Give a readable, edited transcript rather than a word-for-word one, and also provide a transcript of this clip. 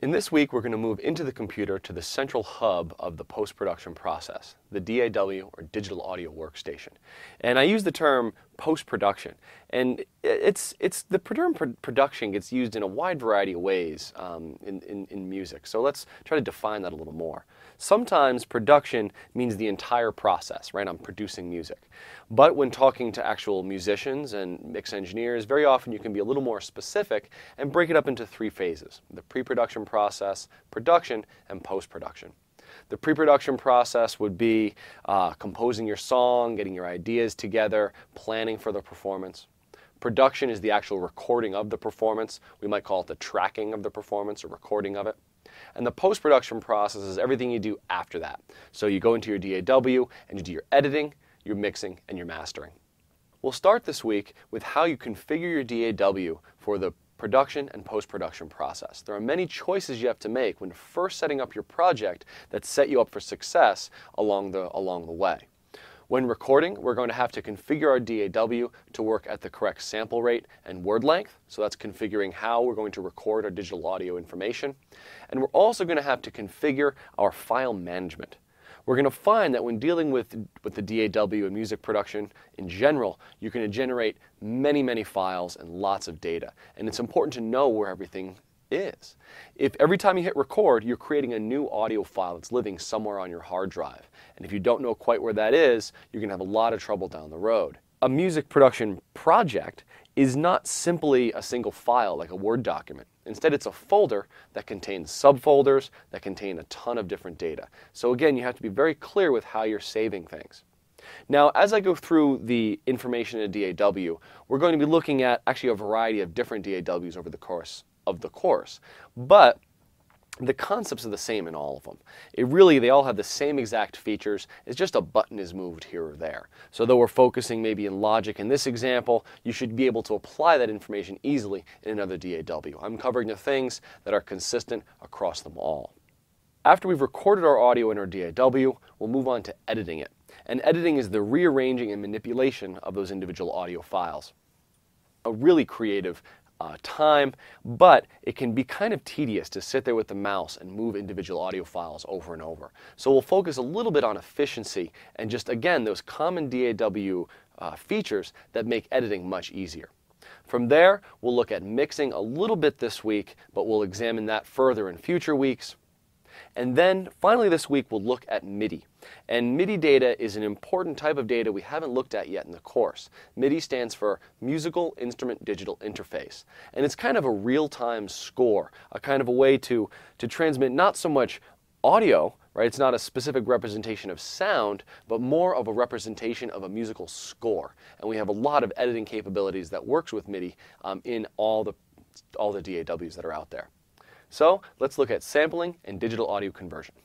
In this week, we're going to move into the computer to the central hub of the post-production process, the DAW, or Digital Audio Workstation. And I use the term post-production. And the term production gets used in a wide variety of ways in music. So let's try to define that a little more. Sometimes production means the entire process, right? I'm producing music. But when talking to actual musicians and mix engineers, very often you can be a little more specific and break it up into three phases: the pre-production process, production, and post-production. The pre-production process would be composing your song, getting your ideas together, planning for the performance. Production is the actual recording of the performance. We might call it the tracking of the performance or recording of it. And the post-production process is everything you do after that. So you go into your DAW and you do your editing, your mixing, and your mastering. We'll start this week with how you configure your DAW for the production and post-production process. There are many choices you have to make when first setting up your project that set you up for success along the way. When recording, we're going to have to configure our DAW to work at the correct sample rate and word length. So that's configuring how we're going to record our digital audio information. And we're also going to have to configure our file management. We're going to find that when dealing with the DAW and music production in general, you're going to generate many files and lots of data. And it's important to know where everything is. If every time you hit record, you're creating a new audio file that's living somewhere on your hard drive. And if you don't know quite where that is, you're going to have a lot of trouble down the road. A music production project is not simply a single file like a Word document. Instead, it's a folder that contains subfolders that contain a ton of different data. So again, you have to be very clear with how you're saving things. Now, as I go through the information in a DAW, we're going to be looking at actually a variety of different DAWs over the course of the course. But the concepts are the same in all of them. They all have the same exact features. It's just a button is moved here or there. So though we're focusing maybe in Logic in this example, you should be able to apply that information easily in another DAW. I'm covering the things that are consistent across them all. After we've recorded our audio in our DAW, we'll move on to editing it. And editing is the rearranging and manipulation of those individual audio files. A really creative time, but it can be kind of tedious to sit there with the mouse and move individual audio files over and over. So we'll focus a little bit on efficiency and just, again, those common DAW features that make editing much easier. From there, we'll look at mixing a little bit this week, but we'll examine that further in future weeks. And then finally this week we'll look at MIDI. And MIDI data is an important type of data we haven't looked at yet in the course. MIDI stands for Musical Instrument Digital Interface. And it's kind of a real-time score, a kind of a way to transmit not so much audio, right? It's not a specific representation of sound, but more of a representation of a musical score. And we have a lot of editing capabilities that works with MIDI in all the DAWs that are out there. So let's look at sampling and digital audio conversion.